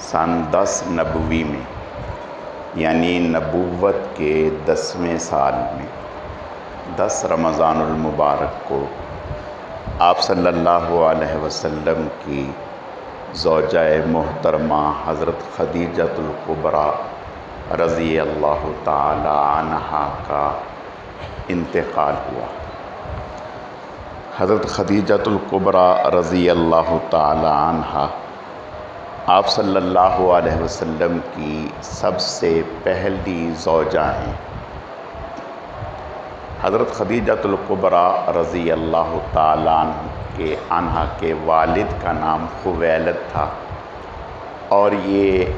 سن 10 نبوی میں، یعنی نبوت کے 10ویں سال میں 10 رمضان المبارک کو آپ صلی اللہ علیہ وسلم کی زوجہ محترمہ حضرت خدیجۃ الکبریٰ رضی اللہ تعالی عنہا کا انتقال ہوا۔ حضرت خدیجۃ الکبریٰ رضی اللہ تعالی عنہا آپ صلی اللہ علیہ وسلم کی سب سے پہلی زوجہ ہیں۔ حضرت خدیجۃ الکبریٰ رضی اللہ تعالی عنہا کے والد کا نام خویلد تھا، اور یہ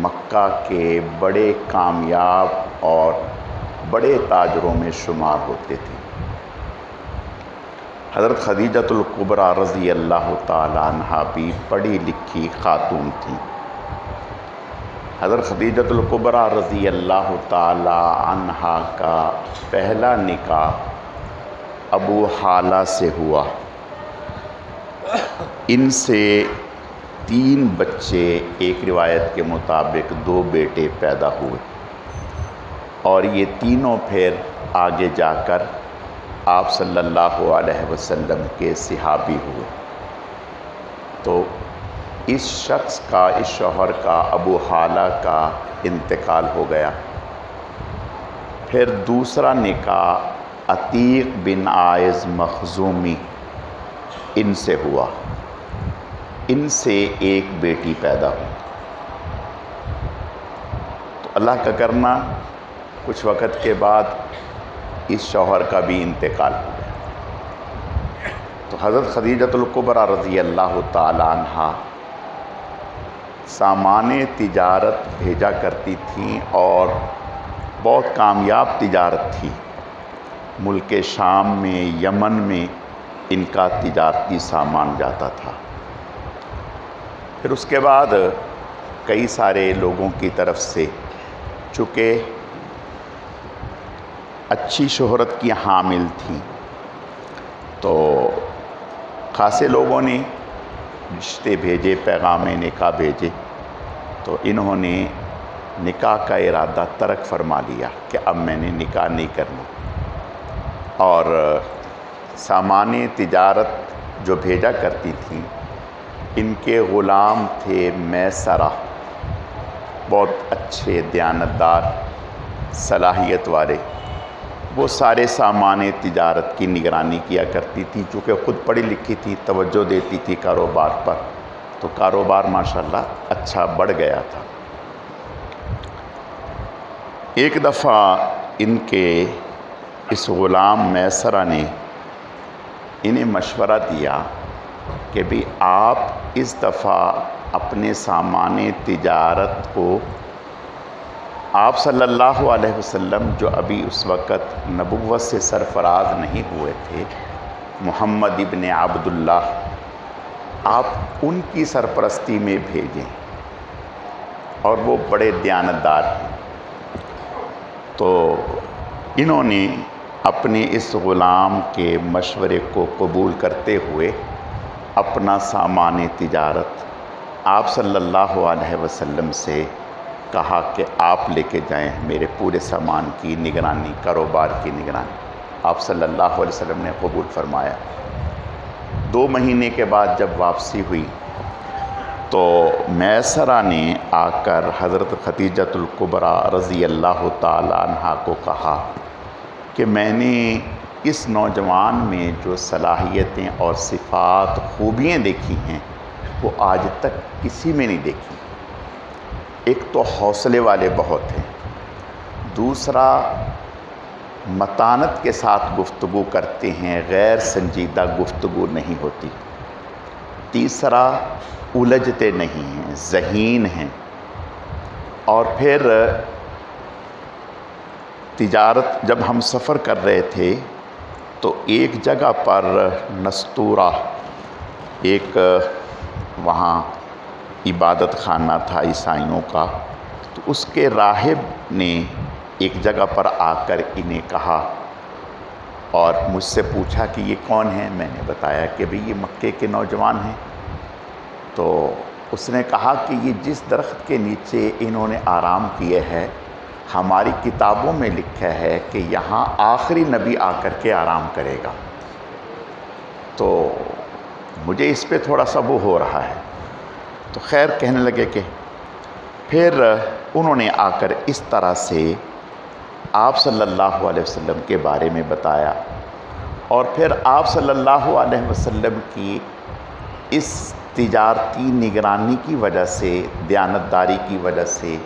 مکہ کے بڑے کامیاب اور بڑے تاجروں میں شمار ہوتے تھے۔ حضرت خدیجۃ الکبریٰ رضی اللہ تعالی عنہا بھی پڑھی لکھی خاتون تھیں۔ حضرت خدیجۃ الکبریٰ رضی اللہ تعالی عنہا کا پہلا نکاح ابو حالہ سے ہوا۔ ان سے 3 بچے، ایک روایت کے مطابق 2 بیٹے پیدا ہوئے، اور یہ تینوں پھر آگے جا کر آپ صلی اللہ علیہ وسلم کے صحابی ہوئے۔ تو اس شخص کا، اس شوہر کا، ابو حالہ کا انتقال ہو گیا۔ پھر دوسرا نکاح عتیق بن عائض مخزومی ان سے ہوا۔ ان سے ایک بیٹی پیدا ہوئی۔ تو اللہ کا کرنا، کچھ وقت کے بعد اس شوہر کا بھی انتقال ہو گیا۔ تو حضرت خدیجۃ الکبریٰ رضی اللہ تعالی عنہا سامان تجارت بھیجا کرتی تھیں، اور بہت کامیاب تجارت تھی۔ ملک شام میں، یمن میں ان کا تجارتی سامان جاتا تھا۔ پھر اس کے بعد کئی سارے لوگوں کی طرف سے، چونکہ اچھی شہرت کی حامل تھیں، تو خاصے لوگوں نے رشتے بھیجے، پیغام نکاح بھیجے۔ تو انہوں نے نکاح کا ارادہ ترک فرما لیا کہ اب میں نے نکاح نہیں کرنا۔ اور سامان تجارت جو بھیجا کرتی تھیں، ان کے غلام تھے میسرہ، بہت اچھے، دیانتدار، صلاحیت والے۔ وہ سارے سامان تجارت کی نگرانی کیا کرتی تھی، چونکہ خود پڑھی لکھی تھی، توجہ دیتی تھی کاروبار پر، تو کاروبار ماشاءاللہ اچھا بڑھ گیا تھا۔ ایک دفعہ ان کے اس غلام میسرہ نے انہیں مشورہ دیا کہ بھی آپ اس دفعہ اپنے سامان تجارت کو آپ صلی اللہ علیہ وسلم، جو ابھی اس وقت نبوت سے سرفراز نہیں ہوئے تھے، محمد ابن عبداللہ، آپ ان کی سرپرستی میں بھیجیں، اور وہ بڑے دیانتدار ہیں۔ تو انہوں نے اپنے اس غلام کے مشورے کو قبول کرتے ہوئے اپنا سامان تجارت آپ صلی اللہ علیہ وسلم سے کہا کہ آپ لے کے جائیں میرے پورے سامان کی نگرانی، کاروبار کی نگرانی۔ آپ صلی اللہ علیہ وسلم نے قبول فرمایا۔ 2 مہینے کے بعد جب واپسی ہوئی، تو میسرہ نے آ کر حضرت خدیجۃ الکبریٰ رضی اللہ تعالی عنہا کو کہا کہ میں نے اس نوجوان میں جو صلاحیتیں اور صفات، خوبیاں دیکھی ہیں، وہ آج تک کسی میں نہیں دیکھی۔ ایک تو حوصلے والے بہت ہیں، دوسرا متانت کے ساتھ گفتگو کرتے ہیں، غیر سنجیدہ گفتگو نہیں ہوتی، تیسرا الجھتے نہیں ہیں، ذہین ہیں، اور پھر تجارت جب ہم سفر کر رہے تھے تو ایک جگہ پر نستورہ، ایک وہاں عبادت خانہ تھا عیسائیوں کا، تو اس کے راہب نے ایک جگہ پر آ کر انہیں کہا اور مجھ سے پوچھا کہ یہ کون ہیں؟ میں نے بتایا کہ بھئی یہ مکے کے نوجوان ہیں۔ تو اس نے کہا کہ یہ جس درخت کے نیچے انہوں نے آرام کیے ہے، ہماری کتابوں میں لکھا ہے کہ یہاں آخری نبی آ کر کے آرام کرے گا، تو مجھے اس پہ تھوڑا سا وہ ہو رہا ہے۔ تو خیر کہنے لگے کہ پھر انہوں نے آ کر اس طرح سے آپ صلی اللہ علیہ وسلم کے بارے میں بتایا، اور پھر آپ صلی اللہ علیہ وسلم کی اس تجارتی نگرانی کی وجہ سے، دیانتداری کی وجہ سے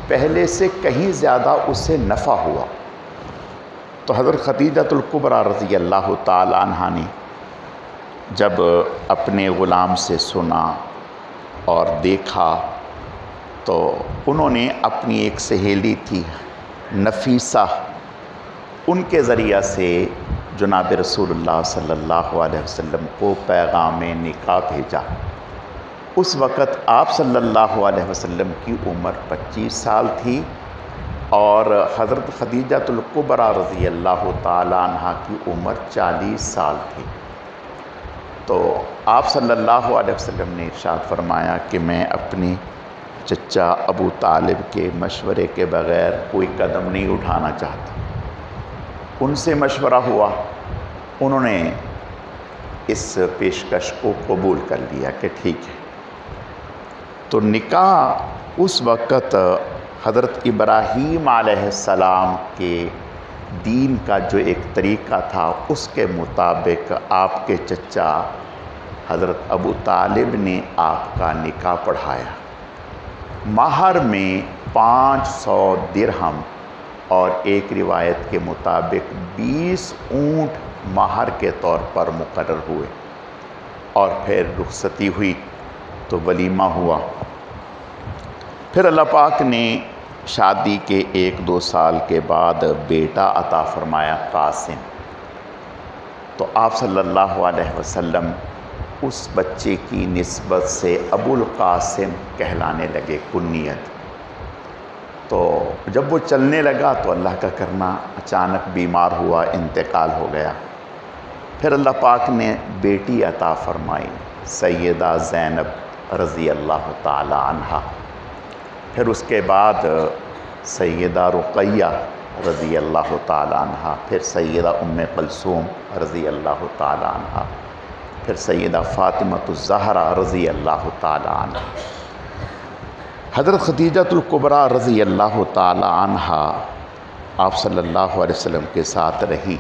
پہلے سے کہیں زیادہ اسے نفع ہوا۔ تو حضرت خدیجۃ الکبریٰ رضی اللہ تعالی عنہ نے جب اپنے غلام سے سنا اور دیکھا، تو انہوں نے اپنی ایک سہیلی تھی نفیسہ، ان کے ذریعہ سے جناب رسول اللہ صلی اللہ علیہ وسلم کو پیغام نکاح بھیجا۔ اس وقت آپ صلی اللہ علیہ وسلم کی عمر 25 سال تھی، اور حضرت خدیجۃ الکبریٰ رضی اللہ تعالی عنہ کی عمر 40 سال تھی۔ تو آپ صلی اللہ علیہ وسلم نے ارشاد فرمایا کہ میں اپنے چچا ابو طالب کے مشورے کے بغیر کوئی قدم نہیں اٹھانا چاہتا۔ ان سے مشورہ ہوا، انہوں نے اس پیشکش کو قبول کر لیا کہ ٹھیک ہے۔ تو نکاح اس وقت حضرت ابراہیم علیہ السلام کے دین کا جو ایک طریقہ تھا، اس کے مطابق آپ کے چچا حضرت ابو طالب نے آپ کا نکاح پڑھایا۔ مہر میں 500 درہم اور ایک روایت کے مطابق 20 اونٹ مہر کے طور پر مقرر ہوئے، اور پھر رخصتی ہوئی تو ولیمہ ہوا۔ پھر اللہ پاک نے شادی کے 1-2 سال کے بعد بیٹا عطا فرمایا قاسم۔ تو آپ صلی اللہ علیہ وسلم اس بچے کی نسبت سے ابو القاسم کہلانے لگے، کنیت۔ تو جب وہ چلنے لگا تو اللہ کا کرنا اچانک بیمار ہوا، انتقال ہو گیا۔ پھر اللہ پاک نے بیٹی عطا فرمائی، سیدہ زینب رضی اللہ تعالی عنہ۔ پھر اس کے بعد سیدہ رقیہ رضی اللہ تعالی عنہ، پھر سیدہ ام کلثوم رضی اللہ تعالی عنہ، پھر سیدہ فاطمۃ الزہرا رضی اللہ تعالی عنہ۔ حضرت خدیجۃ الکبریٰ رضی اللہ تعالی عنہ آپ صلی اللہ علیہ وسلم کے ساتھ رہی۔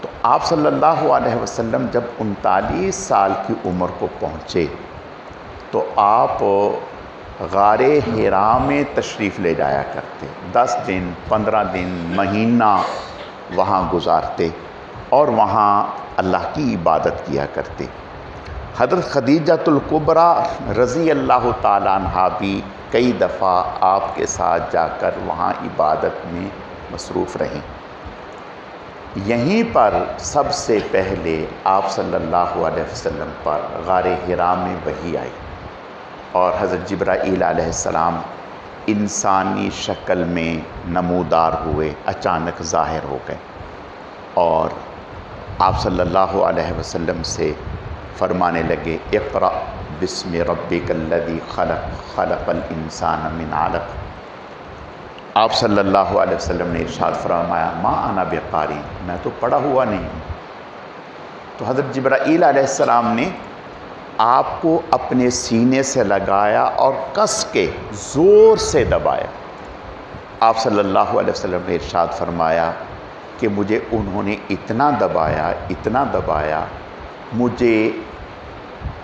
تو آپ صلی اللہ علیہ وسلم جب 39 سال کی عمر کو پہنچے تو آپ غار حرا میں تشریف لے جایا کرتے، 10 دن 15 دن مہینہ وہاں گزارتے اور وہاں اللہ کی عبادت کیا کرتے۔ حضرت خدیجۃ الکبریٰ رضی اللہ تعالیٰ عنہ بھی کئی دفعہ آپ کے ساتھ جا کر وہاں عبادت میں مصروف رہیں۔ یہیں پر سب سے پہلے آپ صلی اللہ علیہ وسلم پر غار حرا میں وحی آئی، اور حضرت جبرائیل علیہ السلام انسانی شکل میں نمودار ہوئے، اچانک ظاہر ہو گئے، اور آپ صلی اللہ علیہ وسلم سے فرمانے لگے، اقرأ بسم ربک الذی خلق، خلق الانسان من علق۔ آپ صلی اللہ علیہ وسلم نے ارشاد فرمایا، ما انا بقاری، میں تو پڑھا ہوا نہیں ہوں۔ تو حضرت جبرائیل علیہ السلام نے آپ کو اپنے سینے سے لگایا اور کس کے زور سے دبایا۔ آپ صلی اللہ علیہ وسلم نے ارشاد فرمایا کہ مجھے انہوں نے اتنا دبایا، مجھے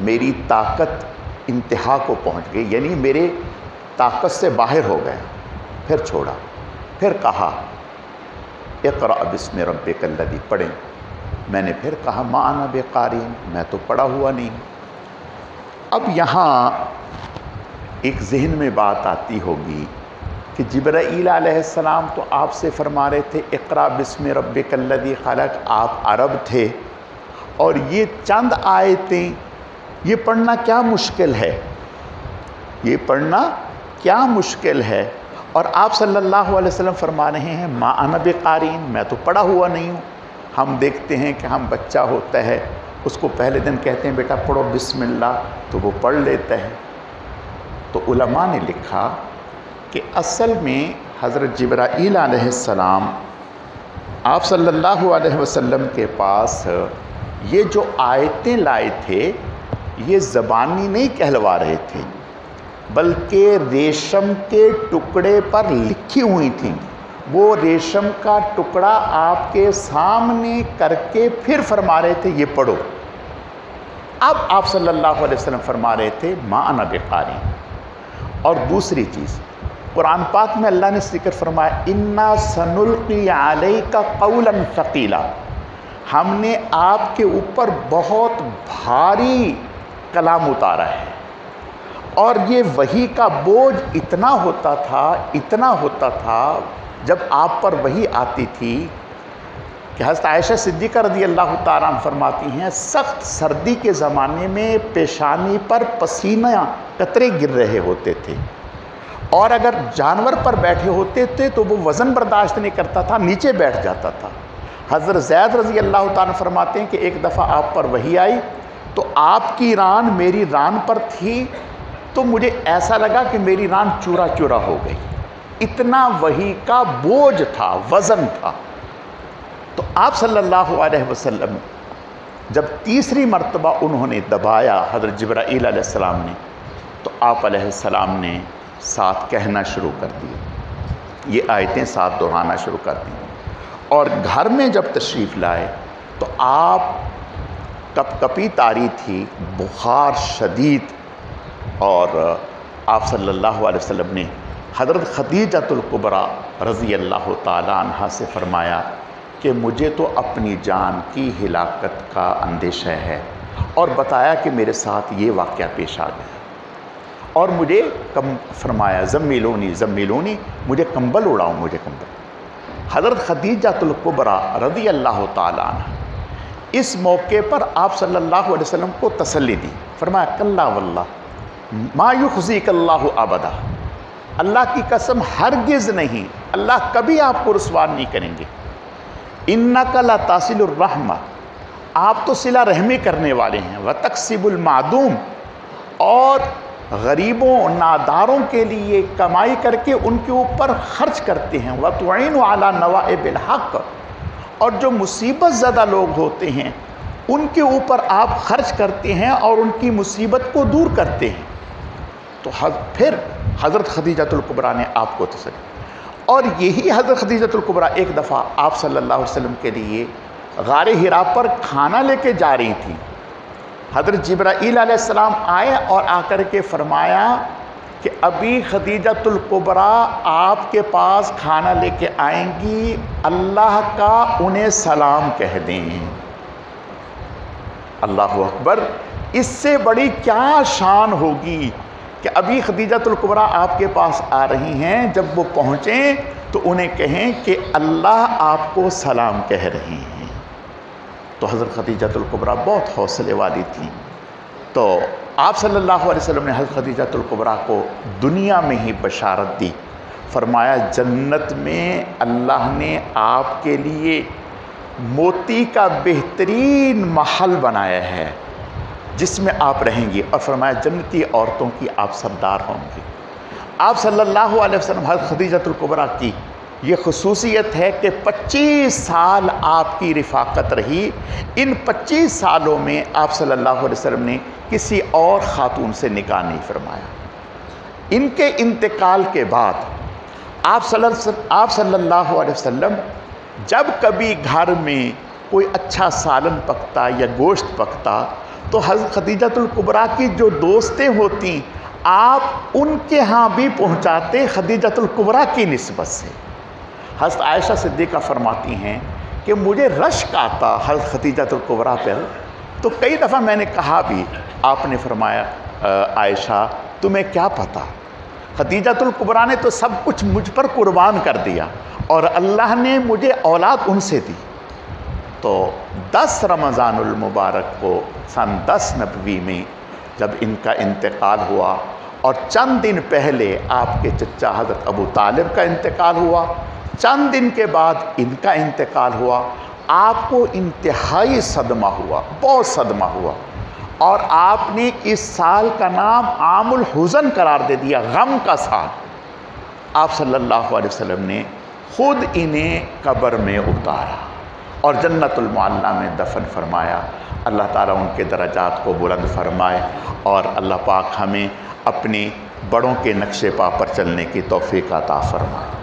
میری طاقت انتہا کو پہنچ گئی، یعنی میرے طاقت سے باہر ہو گئے۔ پھر چھوڑا، پھر کہا اقرأ بسم ربک الذی، پڑھیں۔ میں نے پھر کہا ما انا بقاری، میں تو پڑھا ہوا نہیں۔ اب یہاں ایک ذہن میں بات آتی ہوگی کہ جبرائیل علیہ السلام تو آپ سے فرما رہے تھے اقرأ بسم ربک الذی خلق، آپ عرب تھے، اور یہ چند آیتیں یہ پڑھنا کیا مشکل ہے، یہ پڑھنا کیا مشکل ہے، اور آپ صلی اللہ علیہ وسلم فرما رہے ہیں ما انا بقارئ، میں تو پڑھا ہوا نہیں ہوں۔ ہم دیکھتے ہیں کہ ہم بچہ ہوتا ہے، اس کو پہلے دن کہتے ہیں بیٹا پڑھو بسم اللہ، تو وہ پڑھ لیتا ہے، تو علماء نے لکھا کہ اصل میں حضرت جبرائیل علیہ السلام آپ صلی اللہ علیہ وسلم کے پاس یہ جو آیتیں لائے تھے یہ زبانی نہیں کہلوا رہے تھے، بلکہ ریشم کے ٹکڑے پر لکھی ہوئی تھیں۔ وہ ریشم کا ٹکڑا آپ کے سامنے کر کے پھر فرما رہے تھے یہ پڑھو۔ اب آپ صلی اللہ علیہ وسلم فرما رہے تھے ما انا بقاری۔ اور دوسری چیز، قرآن پاک میں اللہ نے ذکر فرمایا انا سنلقی علیک قولا ثقیلا، ہم نے آپ کے اوپر بہت بھاری کلام اتارا ہے۔ اور یہ وحی کا بوجھ اتنا ہوتا تھا جب آپ پر وحی آتی تھی کہ حضرت عائشہ صدیقہ رضی اللہ تعالیٰ عنہ فرماتی ہیں سخت سردی کے زمانے میں پیشانی پر پسینہ قطرے گر رہے ہوتے تھے، اور اگر جانور پر بیٹھے ہوتے تھے تو وہ وزن برداشت نہیں کرتا تھا، نیچے بیٹھ جاتا تھا۔ حضرت زید رضی اللہ تعالیٰ فرماتے ہیں کہ ایک دفعہ آپ پر وحی آئی تو آپ کی ران میری ران پر تھی، تو مجھے ایسا لگا کہ میری ران چورا چورا ہو گئی، اتنا وحی کا بوجھ تھا، وزن تھا۔ تو آپ صلی اللہ علیہ وسلم جب تیسری مرتبہ انہوں نے دبایا حضرت جبرائیل علیہ السلام نے، تو آپ علیہ السلام نے ساتھ کہنا شروع کر دیا، یہ آیتیں ساتھ دہرانا شروع کر دیں۔ اور گھر میں جب تشریف لائے تو آپ کپ کپی طاری تھی، بخار شدید، اور آپ صلی اللہ علیہ وسلم نے حضرت خدیجۃ الکبریٰ رضی اللہ تعالیٰ عنہا سے فرمایا کہ مجھے تو اپنی جان کی ہلاکت کا اندیشہ ہے، اور بتایا کہ میرے ساتھ یہ واقعہ پیش آ گیا، اور مجھے فرمایا زمیلونی زمیلونی، مجھے کمبل اڑاؤ، مجھے کمبل۔ حضرت خدیجۃ الکبریٰ رضی اللہ تعالیٰ عنہ اس موقع پر آپ صلی اللہ علیہ وسلم کو تسلی دی، فرمایا کلا واللہ ما یخزیک اللہ ابدا، اللہ کی قسم ہرگز نہیں، اللہ کبھی آپ کو رسوا نہیں کریں گے۔ انک لتصل الرحمہ، آپ تو صلہ رحمی کرنے والے ہیں، وتکسب المعدوم، اور غریبوں ناداروں کے لیے کمائی کر کے ان کے اوپر خرچ کرتے ہیں، وتعین علی نوائب الحق، اور جو مصیبت زدہ لوگ ہوتے ہیں ان کے اوپر آپ خرچ کرتے ہیں اور ان کی مصیبت کو دور کرتے ہیں۔ تو پھر حضرت خدیجۃ الکبریٰ نے آپ کو تسلی، اور یہی حضرت خدیجۃ الکبریٰ ایک دفعہ آپ صلی اللہ علیہ وسلم کے لیے غار حرا پر کھانا لے کے جا رہی تھی۔ حضرت جبرائیل علیہ السلام آئے اور آ کر کے فرمایا کہ ابھی خدیجۃ الکبریٰ آپ کے پاس کھانا لے کے آئیں گی، اللہ کا انہیں سلام کہہ دیں۔ اللہ اکبر، اس سے بڑی کیا شان ہوگی کہ ابھی خدیجۃ الکبریٰ آپ کے پاس آ رہی ہیں، جب وہ پہنچیں تو انہیں کہیں کہ اللہ آپ کو سلام کہہ رہے ہیں۔ تو حضرت خدیجۃ الکبریٰ بہت حوصلے والی تھیں، تو آپ صلی اللہ علیہ وسلم نے حضرت خدیجۃ الکبریٰ کو دنیا میں ہی بشارت دی، فرمایا جنت میں اللہ نے آپ کے لیے موتی کا بہترین محل بنایا ہے جس میں آپ رہیں گی، اور فرمایا جنتی عورتوں کی آپ سردار ہوں گے۔ آپ صلی اللہ علیہ وسلم حضرت خدیجۃ الکبریٰ کی یہ خصوصیت ہے کہ 25 سال آپ کی رفاقت رہی، ان 25 سالوں میں آپ صلی اللہ علیہ وسلم نے کسی اور خاتون سے نکاح نہیں فرمایا۔ ان کے انتقال کے بعد آپ صلی اللہ علیہ وسلم جب کبھی گھر میں کوئی اچھا سالن پکتا یا گوشت پکتا تو حضرت خدیجۃ الکبریٰ کی جو دوستیں ہوتی آپ ان کے ہاں بھی پہنچاتے خدیجۃ الکبریٰ کی نسبت سے۔ حضرت عائشہ صدیقہ فرماتی ہیں کہ مجھے رشک آتا حضرت خدیجۃ الکبریٰ پر، تو کئی دفعہ میں نے کہا بھی، آپ نے فرمایا عائشہ تمہیں کیا پتہ، خدیجۃ الکبریٰ نے تو سب کچھ مجھ پر قربان کر دیا اور اللہ نے مجھے اولاد ان سے دی۔ تو 10 رمضان المبارک کو سن 10 نبوی میں جب ان کا انتقال ہوا، اور چند دن پہلے آپ کے چچا حضرت ابو طالب کا انتقال ہوا، چند دن کے بعد ان کا انتقال ہوا، آپ کو انتہائی صدمہ ہوا، بہت صدمہ ہوا، اور آپ نے اس سال کا نام عام الحزن قرار دے دیا، غم کا سال۔ آپ صلی اللہ علیہ وسلم نے خود انہیں قبر میں اتارا اور جنت المعلیٰ میں دفن فرمایا۔ اللہ تعالیٰ ان کے درجات کو بلند فرمائے، اور اللہ پاک ہمیں اپنے بڑوں کے نقش پا پر چلنے کی توفیق عطا فرمائے۔